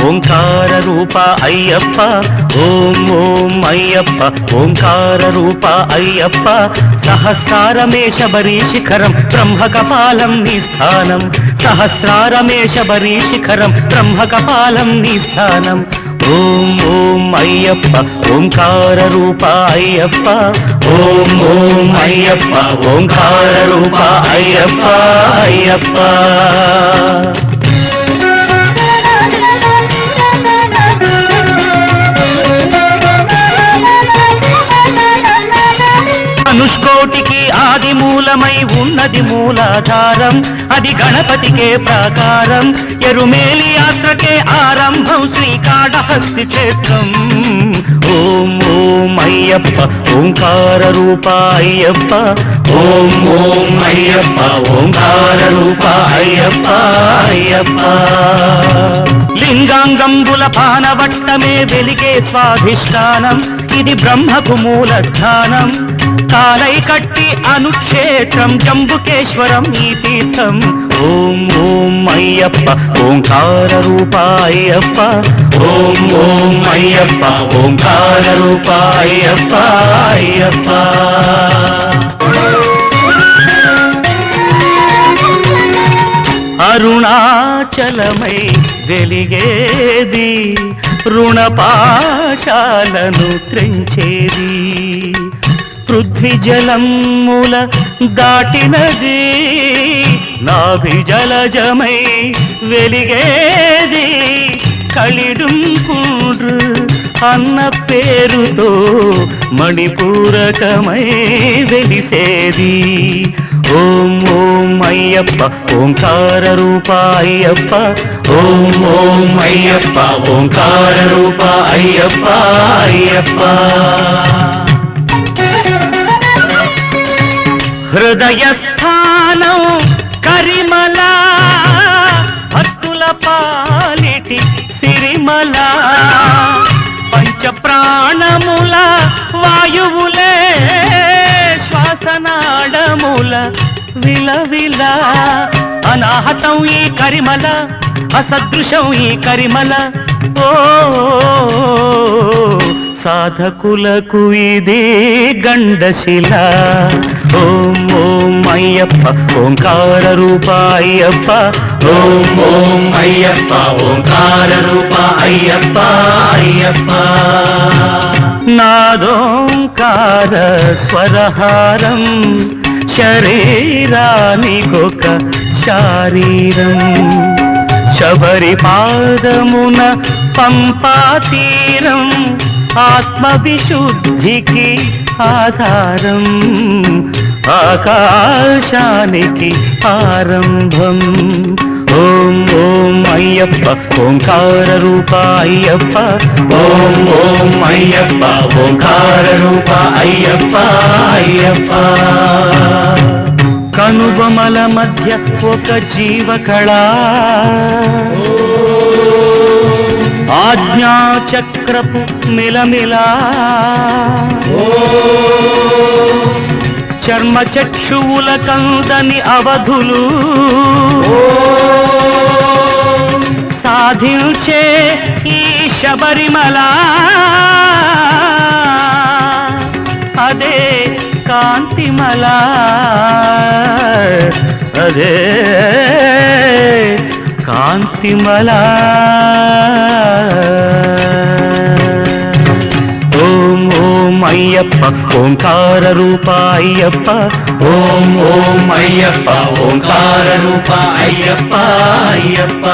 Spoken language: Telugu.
ఓంకార రూప అయ్యప్ప ఓం ఓం అయ్యప్ప ఓంకార రూప అయ్యప్ప సహస్రారమే శబరీ శిఖరం బ్రహ్మకపాలం నీ స్థానం సహస్రారమే శబరీ శిఖరం బ్రహ్మకపాలం నీ స్థానం ఓం ఓం అయ్యప్ప ఓంకార రూప అయ్యప్ప ఓం ఓం అయ్యప్ప ఓంకార రూప అయ్యప్ప అయ్యప్ప అనుష్కోటికి ఆది మూలమై ఉన్నది మూలాధారం అది గణపతికే ప్రాకారం ఎరుమేలి యాత్రకే ఆరంభం శ్రీకాళహస్తి క్షేత్రం ఓం ఓం అయ్యప్ప ఓంకార రూప అయ్యప్ప ఓం ఓం అయ్యప్ప ఓంకార రూప అయ్యప్ప అయ్యప్ప లింగాంగంబుల పానవట్టమే వెలిగే స్వాధిష్టానం ఇది బ్రహ్మకు మూల స్థానం కాలై కట్టి అనుక్షేత్రం జంబుకేశ్వరం ఈ తీర్థం ఓం ఓం అయ్యప్ప ఓంకార రూప అయ్యప్ప ఓం ఓం అయ్యప్ప ఓంకార రూప అయ్యప్ప అయ్యప్ప అరుణాచలమై వెలిగేది రుణపాశాలను త్రెంచేది పృథ్వీ జలముల దాటినది నాభి జలజమై వెలిగేది కలిడుంకుండ్రు అన్న పేరుతో మణిపూరకమై వెలిసేది ఓం ఓం అయ్యప్ప ఓంకార రూప అయ్యప్ప ఓం ఓం అయ్యప్ప ఓంకార రూప అయ్యప్ప అయ్యప్ప హృదయస్థానం కరిమల భక్తుల పాలిటి సిరిమల పంచప్రాణముల వాయువులే శ్వాసనాడముల విలవిల అనాహతం ఈ కరిమల అసదృశం ఈ కరిమల ఓ సాధకులకు ఇది గండశిల ఓం ఓం అయ్యప్ప ఓంకార రూప అయ్యప్ప ఓం ఓం అయ్యప్ప ఓంకార రూప అయ్యప్ప అయ్యప్ప నాదోంకార స్వరహారం శరీరానికొక శారీరం శబరి పాదమున పంపాతీరం ఆత్మవిశుద్ధికి ఆధారం ఆకాశానికి ఆరంభం ఓం ఓం అయ్యప్ప ఓంకార రూప అయ్యప్ప ఓం ఓం అయ్యప్ప ఓంకార రూప అయ్యప్ప అయ్యప్ప కనుబొమల మధ్య ఒక జీవకళ ఆజ్ఞాచక్రపు మిలమిలా చర్మచక్షువుల కందని అవధులు సాధించే ఈ శబరిమల అదే కాంతిమల అదే కాంతిమల ఓం ఓం అయ్యప్ప ఓంకార రూప అయ్యప్ప ఓం ఓం అయ్యప్ప ఓంకార రూప అయ్యప్ప అయ్యప్ప